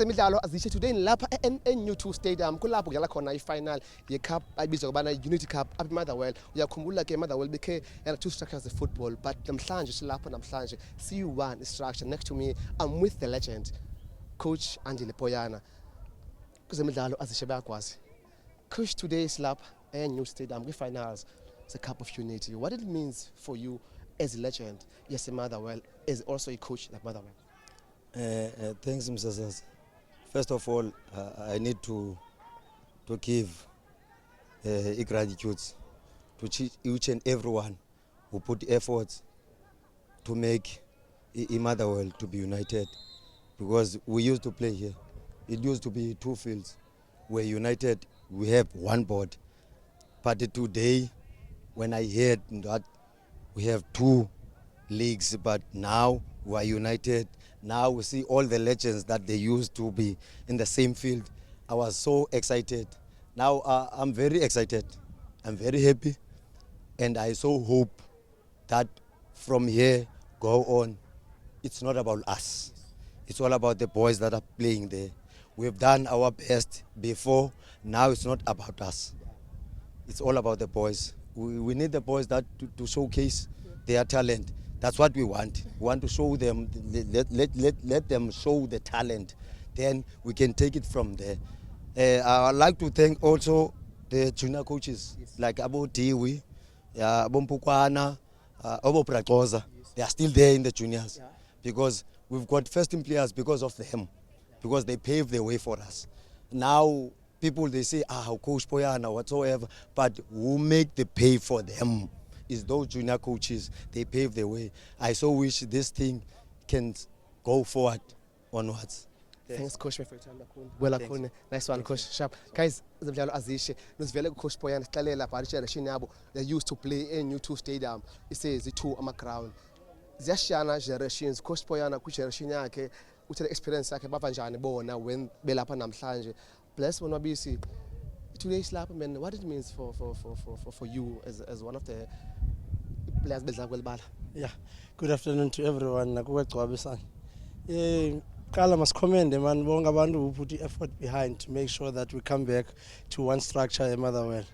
Kwezemidlalo azishe today lapha eN2 Stadium kulapho kudlala khona ifinal yecup ayibizwa kubana Unity Cup up eMotherwell. Uyakhumbula ke Motherwell became two structures of football, but namhlanje silapha namhlanje C1 structure. Next to me I'm with the legend Coach Andile Poyana. Kwezemidlalo azishe bayakwazi. Coach, today is lapha eN2 Stadium kwi-finals the Cup of Unity. What it means for you as a legend, yes, a Motherwell, as also a coach like Motherwell? Thanks, Mr. Saz. First of all, I need to give gratitude to each and everyone who put effort to make Motherwell to be united, because we used to play here. It used to be two fields. We're united, we have one board. But today, when I heard that we have two leagues, but now we are united. Now we see all the legends that they used to be in the same field. I was so excited. Now I'm very excited. I'm very happy. And I so hope that from here go on, it's not about us. It's all about the boys that are playing there. We've done our best before. Now it's not about us. It's all about the boys. We need the boys that to showcase their talent. That's what we want. We want to show them, let them show the talent. Then we can take it from there. I would like to thank also the junior coaches, like Abo Tiwi, Abo Mpukwana, Abo Prakoza. They are still there in the juniors, because we've got first team players because of them, because they paved the way for us. Now people, they say, Coach Poyana, whatsoever, but who make the pay for them is those junior coaches. They pave the way. I so wish this thing can go forward onwards. Thanks, Coach, for your time. Well, Coach. Nice one, Coach. Sharp. Guys, Zemidlalo azishe. Nosivele Coach Poyana sixalela phakathi generation yabo. They used to play in U2 Stadium. It says the two on the ground. Ziyashiyana generations. Coach Poyana ku generation yakhe uthe experience yakhe babanjani bona when belapha namhlanje. Bless Bonwabisi. Today's lap, man, what it means for you as one of the players bedla kwelibala. Yeah, good afternoon to everyone. Kala must commend man bonke abantu who put the effort behind to make sure that we come back to one structure in Motherwell.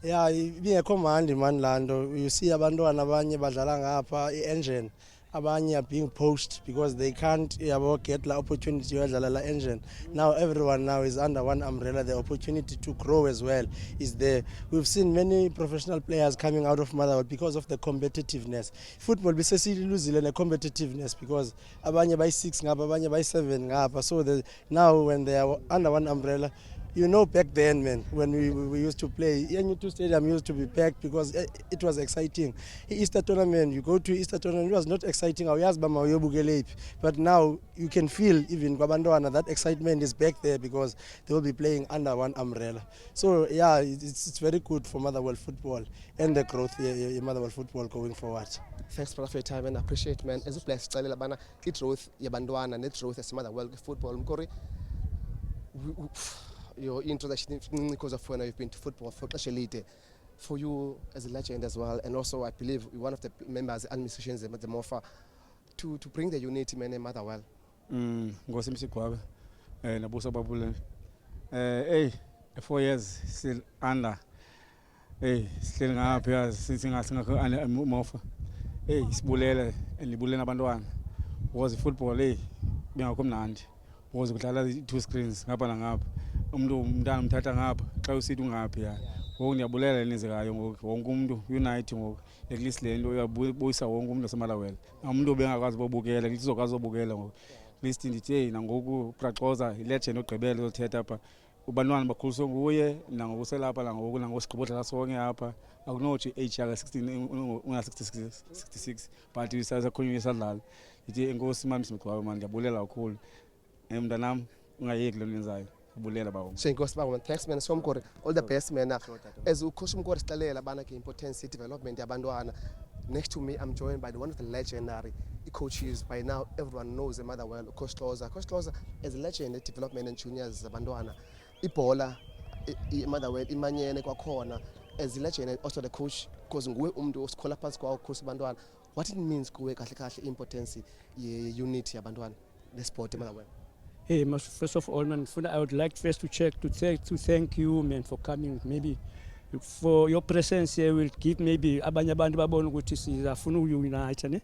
Yeah, bingekho mandi man lando. You see abantwana abanye badlala ngapha i-engine. Abanye are being poached because they can't get the opportunity to play la engine. Now everyone now is under one umbrella. The opportunity to grow as well is there. We've seen many professional players coming out of Motherwell because of the competitiveness. Football bisesili losile the competitiveness because abanye by 6 ngapha, abanye by 7 ngapha. So now when they are under one umbrella, you know, back then, man, when we used to play, N2 Stadium used to be packed because it was exciting. Easter tournament, you go to Easter tournament, it was not exciting. But now you can feel even Kwabandwana, that excitement is back there because they will be playing under one umbrella. So yeah, it's very good for Motherwell football and the growth in Motherwell football going forward. Thanks for your time and I appreciate, man. As a player, sixalela bana growth yabantwana and growth as Motherwell football. Mkori, your introduction because of when you've been to football for Kashelite, for you as a legend as well, and also I believe one of the members administrations the MOFA to bring the unity man in Motherwell. Ngosimsi kwabe nabusa babule 4 years still under still ngapha singakho MOFA sibulela libulela abantwana was football bengakho mnandi was kudlala two screens ngapha nangapha umntana umthatha ngapha xa usithi ungaphi ya ngoku ndiyabulela lenizekayo ngoku wonke umuntu unite ngoku at least le nto uyabuyisa wonke umuntu waseMotherwell umuntu obengakwazi ukubukela ngizokwazi ukubukela ngoku at least ndithi nangoku Praxoza ilegend ogqibela uzothetha apha ubantwana bakhuliswe nguye nangokuselapha la ngoku nangosigqibodla sonke apha akunothi age yaka 16 una 66 but isakhona isadlala ndithi enkosi mami simgqaba manje ndiyabulela kakhulu mntanam ungayeki lo nenzayo. Thanks man, so Mkori, all the best man. As Coach Mkori sixalela bana ke importance development yabantwana. Next to me I'm joined by one of the legendary coaches by now everyone knows the Motherwell, Coach Closer. Coach Closer is a legend in development and juniors zabantwana. Ibhola Motherwell imanyene kwakhona as a legend and also the coach because nguwe umuntu osikhola phansi kwawo coach abantwana. What it means kuwe kahle kahle importance ye unity yabantwana le sport Motherwell. Hey, first of all, man, I would like first to thank you, man, for coming. Maybe for your presence here will give maybe abanye abantu babone ukuthi sizafuna uunite, ne?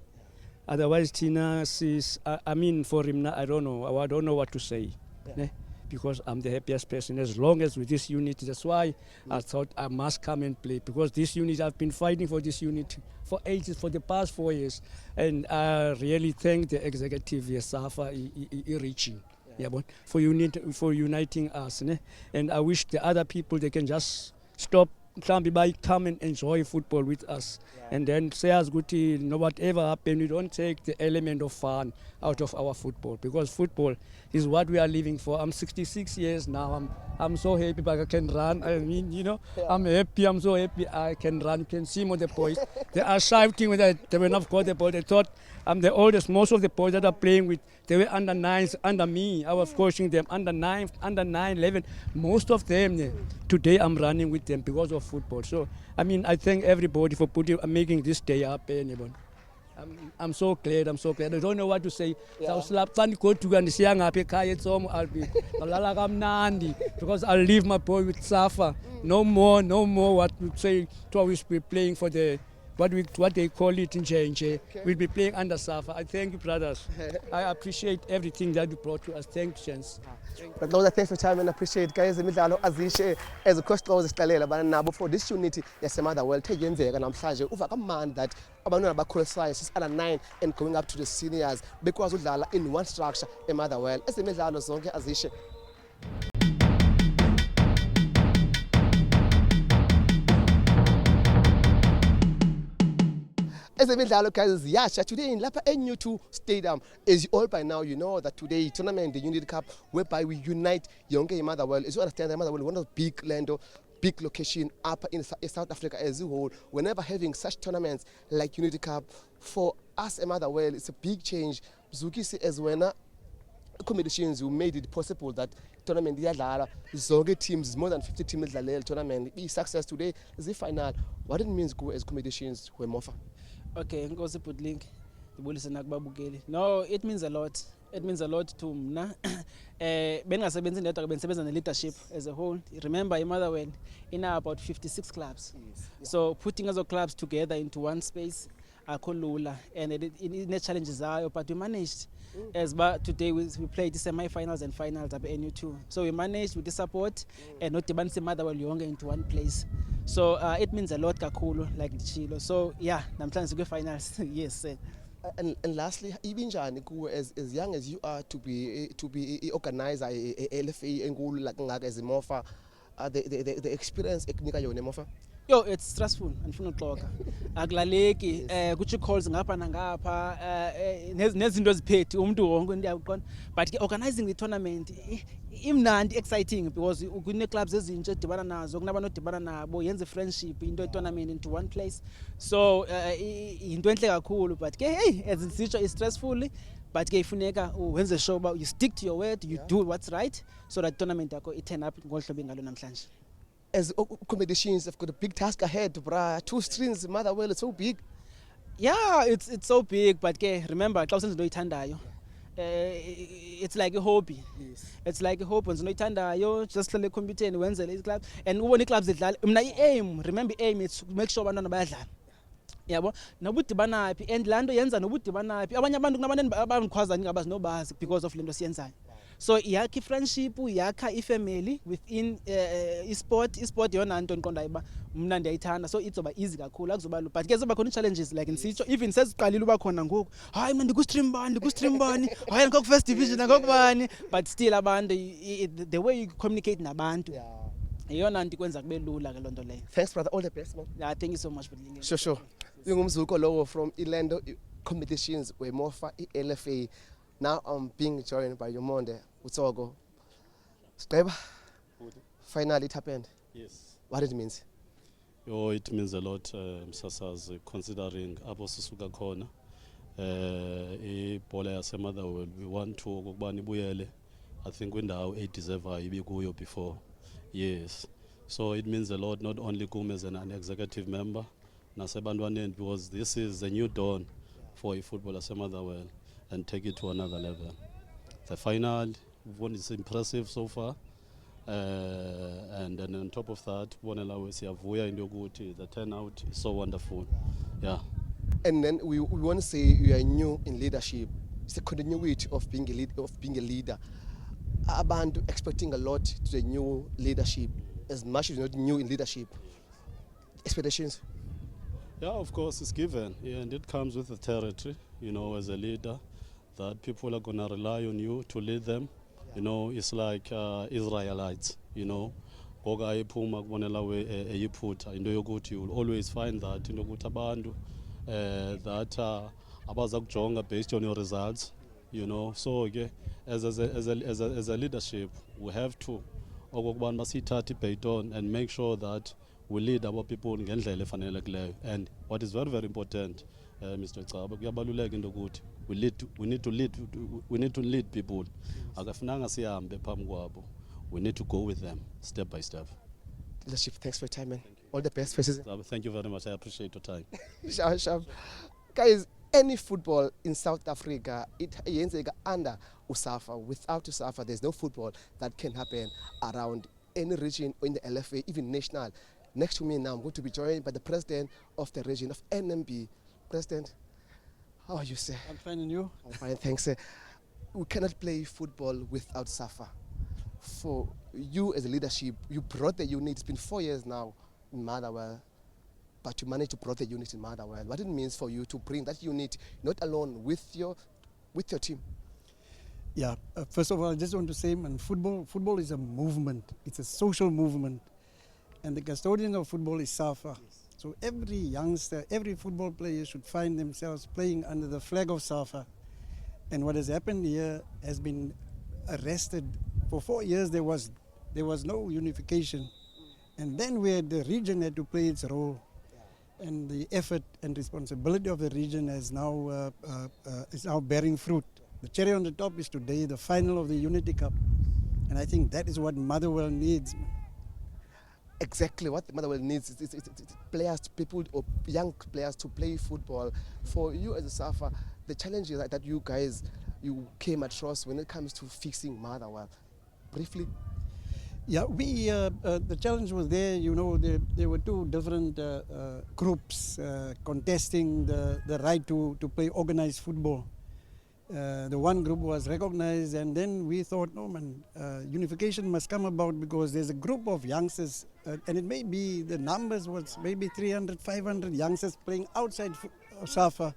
Otherwise, Tina says, I mean, for him, I don't know what to say, ne? Because I'm the happiest person. As long as with this unity, that's why I thought I must come and play. Because this unity, I've been fighting for this unity for ages, for the past 4 years, and I really thank the executive, Safa, reaching. Yeah, but for uniting us, ne? And I wish the other people they can just stop. Come and enjoy football with us, and then say as good no whatever happen, we don't take the element of fun out of our football, because football is what we are living for. I'm 66 years now. I'm so happy, but I can run. I mean, you know, I'm happy. I'm so happy. I can run. You can see all the boys. They are shouting when they were not got the ball. They thought I'm the oldest. Most of the boys that are playing with, they were under 9s, under me. I was coaching them under 9, 11. Most of them, today I'm running with them because of football. So, I mean, I thank everybody for making this day happen. I'm so glad. I'm so glad. I don't know what to say. I'll go to and see I'll be because I'll leave my boy with Safa. No more what to say to always be playing for the what they call it in J&J. We'll be playing under Safa. I thank you, brothers. I appreciate everything that you brought to us. Thanks, Chance. But Lord, thanks for time and appreciate guys. Imidlalo azishe as a coach Lord isiqalela bana nabo for this unity yaseMotherwell theyenzeka namhlanje uva kamandi that abantwana abakholisayo sis under 9 and going up to the seniors bekwazi udlala in one structure eMotherwell. Ezemidlalo zonke azishe Ezemidlalo guys ziyasha today in lapha eNu2 Stadium. As you all by now you know that today tournament the Unity Cup whereby we unite yonke iMotherwell. As you understand the Motherwell one of the big location up in South Africa as a whole. Whenever having such tournaments like Unity Cup for us Motherwell it's a big change. Zukisi as wena accommodations who made it possible that tournament yadlala zonke teams more than 50 teams dlalela tournament be success today is the final. What it means go as accommodations weMofa. Okay, Nkosi Putlink. Ndibulise nakubabukeli. No, it means a lot. It means a lot to mna. Bengasebenzi ndedwa bensebenza ne-leadership as a whole. Remember, iMotherwell in about 56 clubs. Yes. So putting those clubs together into one space, akho lula, and it challenges zayo, but we managed. As but today we played the semi-finals and finals at NU2. So we managed with the support and not dibanise Motherwell yonke into one place. So it means a lot kakhulu like Chilo. So yeah, namhlanje kwi finals. Yes sir. And lastly, ibinjani kuwe as young as you are to be organizer LFA enkulu like ngaka as Mofa the experience ekunika yona Mofa. Yo, it's stressful andifuna uxoka akulaleki kuthi calls ngapha nangapha nezinto eziphethe umuntu wonke ndiyakuqona, but organizing the tournament imnandi exciting because kune clubs ezintsha edibana nazo kunabantu odibana nabo yenze friendship into tournament into one place. So into enhle kakhulu, but ke hey as sisho is stressful, but ke ifuneka wenze sure about you stick to your word, you do what's right so that tournament yakho turn up ngolhlobo ngalo namhlanje. As accommodations have got a big task ahead, bruh. 2 screens, Motherwell, it's so big. Yeah, it's so big, but remember, it's like a hobby. Yes. It's like a hobby. Just like a computer and when's the club. And when clubs aim, remember aim is to make sure abantwana bayadlala. Yabo nobuthi banaphi and lando yenza nobuthi banaphi abanye abantu kunabantu abangikhwaza ngingabazi nobazi because of lento siyenzayo. So yakha friendship, yakha ifamily within esport yona into ngiqonda iba mina ndiyayithanda, so itsoba easy kakhulu akuzoba lu, but ke zoba khona challenges like nsitsho even seziqalile uba khona ngoku hayi mina ndiku-stream bani hayi ngikho first division ngokubani, but still abantu the way you communicate nabantu iyona nto ikwenza kube lula ke lonto leyo. Thanks brother, all the best man. Yeah, thank you so much. Sure. Ngumzuko lowo from Ilando competitions weMofa LFA. Now I'm being joined by Yomonde Utsogo. Scribe, finally it happened. Yes. What it means? It means a lot, Msasaz, considering Abo Susuka Kona, Bola Yasemotherwell. We want to Gobani Buyele. I think when now 8 December you go before. Yes. So it means a lot, not only Kum as an executive member, Nasebandwanen, because this is a new dawn for a football Yasemotherwell and take it to another level. The final, It's impressive so far. And then on top of that, bonela siyavuya into yokuthi the turnout is so wonderful. Yeah. And then we want to say you are new in leadership. It's a continuity of being a leader. Abantu expecting a lot to the new leadership, as much as you're not new in leadership. Expectations. Yeah, of course, it's given. Yeah, and it comes with the territory, you know, as a leader, that people are going to rely on you to lead them. You know, it's like Israelites, you know. Goga iphuma kubonela we eyiphutha into yokuthi you will always find that into yokuthi abantu that abaza kujonga based on your results, you know. So ke as a leadership we have to okokubana basithathe ibaton and make sure that we lead our people ngendlela efanelekileyo. And what is very, very important, Mr. Caba, kuyabaluleka into ukuthi we need to lead people. Akafunanga sihambe phambi kwabo. We need to go with them step by step. Leadership, thanks for your time, man. All the best, President. Thank you very much. I appreciate your time. Sharp. Guys, any football in South Africa, it yenzeka under USAFA. Without USAFA, there's no football that can happen around any region or in the LFA, even national. Next to me now, I'm going to be joined by the president of the region of NMB. President, how are you, sir? I'm fine, and you? I'm fine, thanks, sir. We cannot play football without SAFA. For you as a leadership, you brought the unit. It's been 4 years now in Motherwell, but you managed to bring the unit in Motherwell. What it means for you to bring that unit, not alone, with your team? Yeah, first of all, I just want to say, man, football is a movement. It's a social movement. And the custodian of football is SAFA. So every youngster, every football player should find themselves playing under the flag of SAFA. And what has happened here has been arrested. For 4 years there was no unification. And then the region had to play its role. And the effort and responsibility of the region is now bearing fruit. The cherry on the top is today the final of the Unity Cup. And I think that is what Motherwell needs. Exactly what the Motherwell needs is players, people, or young players to play football. For you as a SAFA, the challenges that you guys came across when it comes to fixing Motherwell, briefly. Yeah, the challenge was there. You know, there were two different groups contesting the right to play organized football. The one group was recognized, and then we thought, no man, unification must come about because there's a group of youngsters, and it may be the numbers was maybe 300, 500 youngsters playing outside SAFA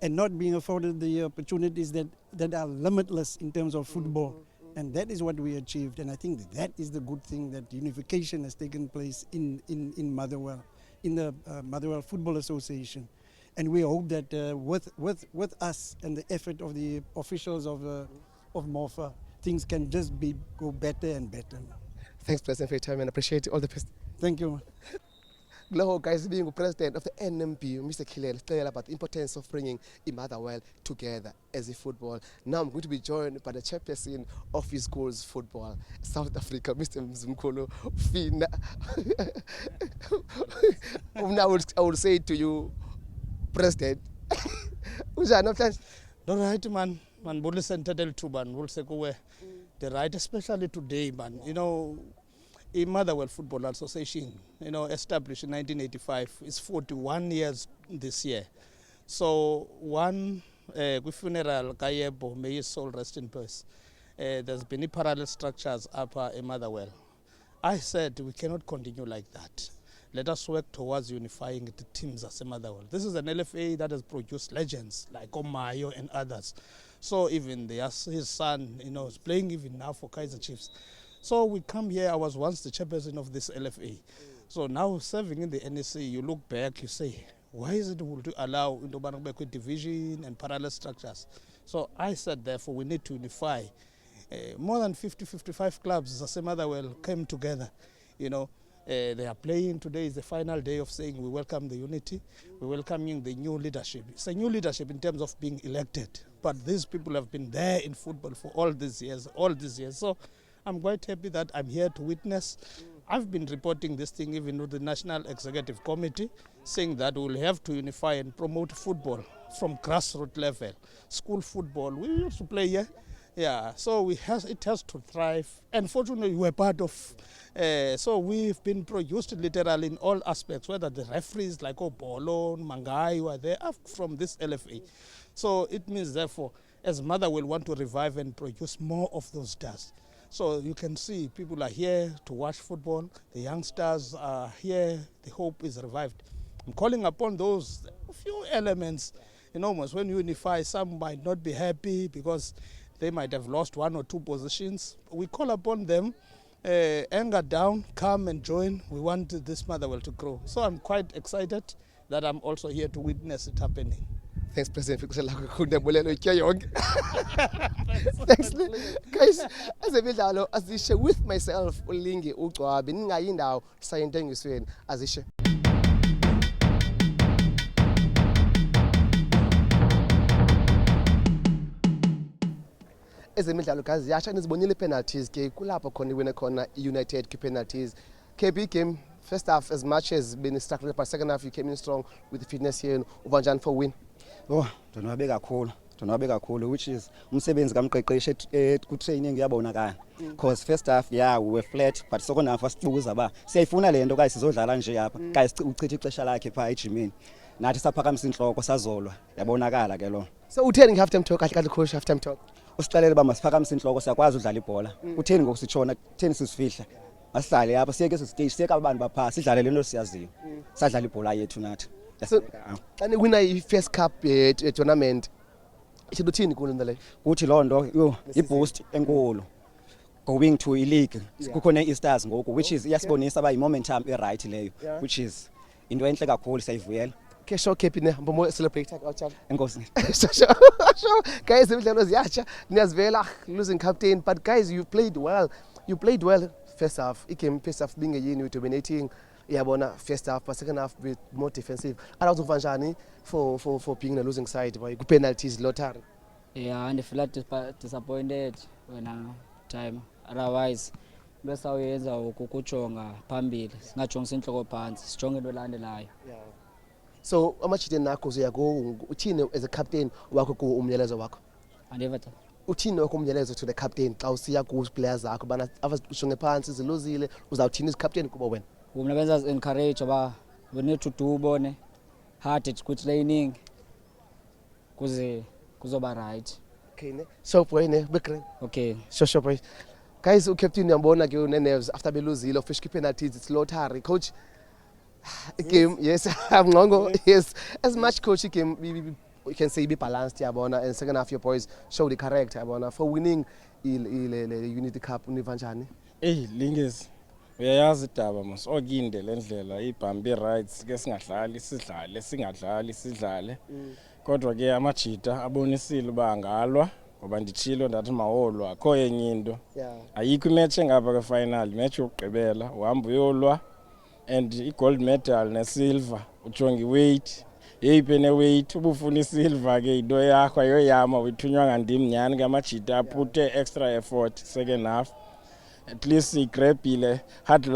and not being afforded the opportunities that are limitless in terms of football. And that is what we achieved, and I think that is the good thing, that unification has taken place in Motherwell, in the Motherwell Football Association. And we hope that with us and the effort of the officials of MOFA, things can just go better and better. Thanks, President, for your time, and appreciate it. All the best. Thank you. Gloho, guys, being president of the NMB, Mr. Kilele, tell about the importance of bringing Motherwell together as a football. Now I'm going to be joined by the chairperson of his school's football, South Africa, Mr. Mzumkolo Fina. Now I would say to you, President, all right, man bolu sentetel to man will say go the right, especially today, man. You know, Motherwell Football Association, you know, established in 1985, is 41 years this year. So one funeral Kayebo, may his soul rest in peace. There's been parallel structures up in Motherwell. I said we cannot continue like that. Let us work towards unifying the teams as a Motherwell. This is an LFA that has produced legends like Omayo and others. So even his son, you know, is playing even now for Kaizer Chiefs. So we come here, I was once the chairperson of this LFA. So now serving in the NSC, you look back, you say, why is it to allow division and parallel structures? So I said, therefore, we need to unify. More than 55 clubs as a Motherwell came together, you know. They are playing. Today is the final day of saying we welcome the unity, we welcoming the new leadership. It's a new leadership in terms of being elected, but these people have been there in football for all these years. So I'm quite happy that I'm here to witness. I've been reporting this thing even to the National Executive Committee, saying that we'll have to unify and promote football from grassroots level. School football, we used to play here. Yeah, so it has to thrive. And fortunately, we're part of. So we've been produced literally in all aspects, whether the referees like Obolo, Mangai were there from this LFA. So it means, therefore, as Mother will want to revive and produce more of those stars. So you can see people are here to watch football. The youngsters are here. The hope is revived. I'm calling upon those few elements. You know, almost when you unify, some might not be happy because they might have lost 1 or 2 positions. We call upon them, anger down, come and join. We want this Motherwell to grow. So I'm quite excited that I'm also here to witness it happening. Thanks, President. Thanks, guys. Ezemidlalo azishe with myself uLingi uGcwabi ningayindawo sayintengisweni azishe. Ezemidlalo guys yasha nizibonile penalties ke kulapho khona iwina khona United ke penalties. KB game first half as much as been struggling, but second half you came in strong with the fitness here ubanjani for win. Oh, donwabe kakhulu, which is umsebenzi kamqeqeshi ku training uyabonakala. Because first half yeah we were flat, but second half asibuza ba siyayifuna lento guys sizodlala nje yapha guys uchitha ixesha lakhe pha ejimini nathi saphakamisa inhloko sazolwa yabonakala ke lo. So utheni half time talk kahle coach half time talk usicalele ba masiphakamise inhloko siyakwazi udlala ibhola utheni ngokusitshona utheni sisifihla asihlale yapha siyeke stage siyeke abantu bapha sidlale lento siyaziyo sadlala ibhola yethu nathi. So xa niwina i-first cup tournament isho uthini kulo ndlela uthi lo nto yo i-boost enkulu going to i-league kukhona i-stars ngoku which is iyasibonisa ba i-momentum e-right leyo which is into enhle kakhulu sayivuyela ke show keep ne mbomo celebrate outside enkosi. So guys imidlalo ziyatsha niyazivela losing captain, but guys you played well first half igame first half being a unit dominating yabona first half but second half with more defensive. Alawuva njani for being a losing side by penalties lottery. Yeah, and I feel disappointed when time otherwise bese uyenza ukujonga phambili singajongi inhloko phansi sijonge into elandelayo. Yeah. So amachite nakho uyago uthini as a captain wakho ku umyalezo wakho? Andivata. Uthini okumyalezo to the captain xa usiya ku players zakho bana abajonge phansi zilozile uzawuthini as captain kuba wena? Mina benza encourage ba we need to do bone hard at good training kuze kuzoba right. Okay ne. So boy ne big Okay. Sure boy. Guys captain uyambona ke une nerves after beluzile fish penalties it's lottery coach. Game yes Mngongo yes as much coach game we can say be balanced yabona and second half your boys show the character yabona for winning the Unity Cup univanjani. Lingis uyayazi idaba mos okinde lendlela ibhambi rights ke singadlali sidlale kodwa ke amajita abonisile ba ngalwa ngoba ndichilo ndathi maholwa akho yenye into ayikho imatch engapha ke final match yokugqibela uhamba uyolwa and i-gold medal ne-silver ujonga i-weight yeyiphi ne-weight ubufuna i-silver ke into yakho ayoyama uyithunywa ngandim nyani kamajita aputhe extra effort second half at least igrabile hard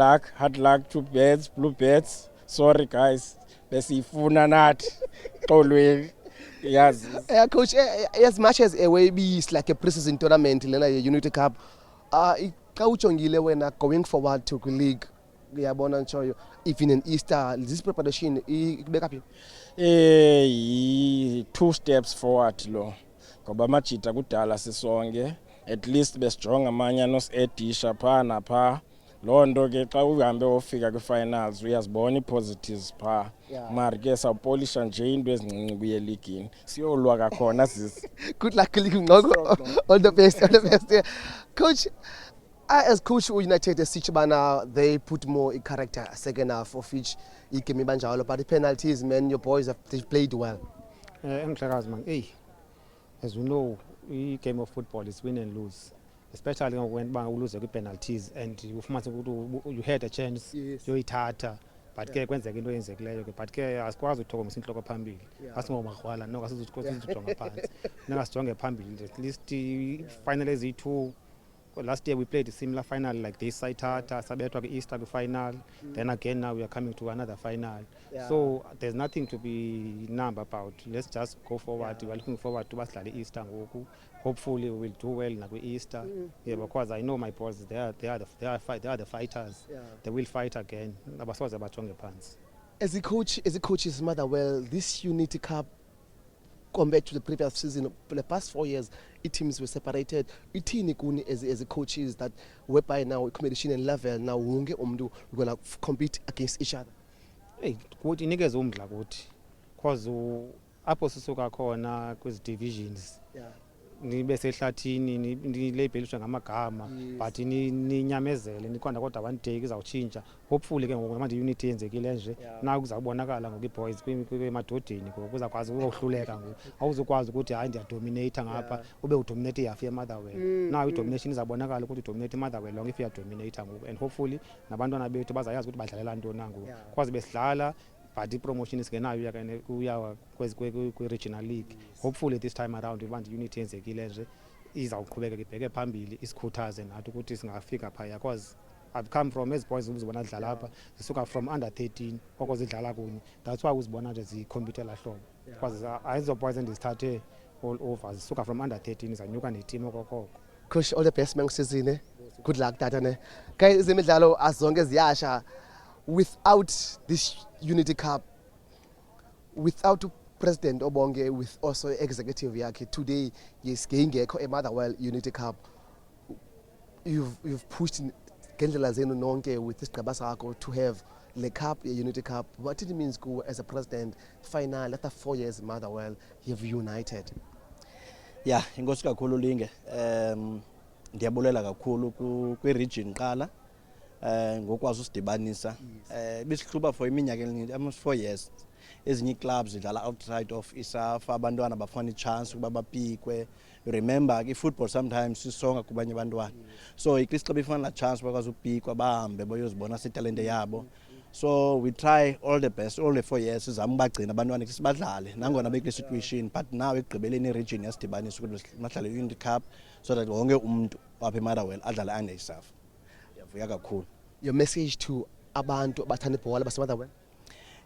luck to beds blue beds sorry guys besifuna nathi xolweni yazi. Coach as much as away be like a preseason tournament lena Unity Cup xa ujongile wena going forward to league uyabona ntshoyo even in Easter this preparation ikubeka phi? 2 steps forward lo ngoba amajita kudala sisonke at least besijonga amanye nosedisha pha napha lo nto ke xa uhambe ofika kwi-finals uyazibona i-positives pha mari ke sawupolisha nje into ezincinci kuye eligini siyolwa kakhona sisi. Good luck Mngongo, all the best yeah. Coach as coach United Sichibana they put more in character second half of each igame banjalo but the penalties man your boys they played well. Emhlakazi man as we know a game of football is win and lose, especially when you lose the penalties and you had a chance yoyithatha but ke kwenzeka into yenzekileyo ke but ke asikwazi ukuthokomisa inhloko phambili asingomagwala no asizujonga phansi ningasijonge phambili at least final eziyi-2. Last year we played a similar final like this Saitata sabethwa ke Easter final then again now we are coming to another final so there's nothing to be numb about. Let's just go forward. We are looking forward to basidlale Easter ngoku hopefully we will do well nakwi-Easter. Yeah, because I know my boys, they are the fighters. Yeah. They will fight again. Abasoze bajonge phansi. As a coach's Motherwell, this Unity Cup compared to the previous season, for the past 4 years, teams were separated. Itini kuni as a coaches that whereby now competition level now wonke umntu gonna compete against each other. Hey, kuthi inikeze umdla kuthi. Because apho sisuka khona kwezi divisions. Yeah. Nibe sehlathini nilabelishwe ngamagama but ninyamezele niqonda kodwa one day izawutshintsha hopefully ke ngoku manje unity yenzekile nje na kuzabonakala ngoku iboys kwemadodeni ngoku kuzakwazi ukuhluleka ngoku awuzukwazi ukuthi hayi ndiyadominate ngapha ube udominate yafi eMotherwell now idomination izabonakala ukuthi udominate eMotherwell long if iyadominate ngoku and hopefully nabantwana bethu bazayazi ukuthi badlalela ntoni ngoku kwazi besidlala but i-promotion isikenayo uya kwi-regional league. Hopefully this time around manje unity yenzekile nje izawuqhubeka ibheke phambili isikhuthaze nathi ukuthi singafika phaya because I've come from as boys uzibona dlala lapha zisuka from under 13 kwako zidlala kunye that's why uzibona nje zicompete la hlobo because ayizo boys endizithathe all over zisuka from under 13 zanyuka neteam okokoko. Coach, all the best man season. Good luck tata ne. Guys, izemidlalo azonke ziyasha. Without this Unity Cup, without President Obonge, with also executive yakhe, today yes ngekho eMotherwell Unity Cup. You've pushed ngendlela zenu nonke with isigaba sakho to have the cup, a Unity Cup. What it means go as a president final after 4 years Motherwell you've united. Yeah, inkosi kakhulu Linge. Ndiyabulela kakhulu kwi region qala. Ngokwazi usidibanisa bisihluba for iminyaka eminingi almost 4 years ezinye clubs idlala outside of isafa abantwana bafuna ichance kuba bapikwe. Remember ke football sometimes sisonga kubanye abantwana so iCrystal befana chance bakwazi upikwa bahambe bayozibona setalente yabo so we try all the best all the 4 years sizama bagcina abantwana sibadlale nangona bekule situation but now ekugqibeleni iregion yasidibanisa ukuthi mahlale Unity Cup so that wonke umuntu wapha eMotherwell adlale under isafa. Your message to abantu abathanda ibhola baseMotherwell?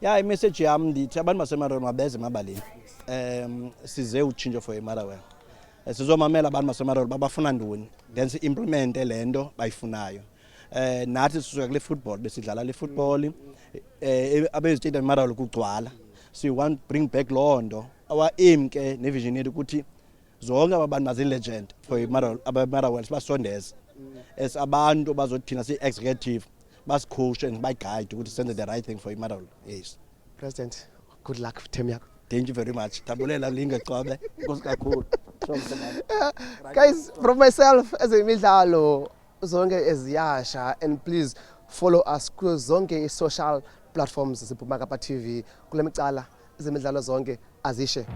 Yeah, i-message yami ndithi abantu baseMotherwell mabeze emabaleni. Size utshintsho for eMotherwell. Sizomamela abantu baseMotherwell babafuna ntoni then si-implement lento bayifunayo. Nathi sisuka kule football besidlala le football abezitshela eMotherwell kugcwala. So we want to bring back Londo. Our aim ke nevision yethu ukuthi zonke abantu bazi-legend for eMotherwell sibasondeze. As abantu bazothina si-executive basi-coach and by-guide ukuthi senze the right thing for eMotherwell. Yes. President, good luck with team yakho. Thank you very much. Tabulela Linge Qobe. Nkosi kakhulu. Guys, from myself as a midlalo zonke eziyasha and please follow us ku zonke social platforms ziphuma Kapa TV kule micala izemidlalo zonke azishe.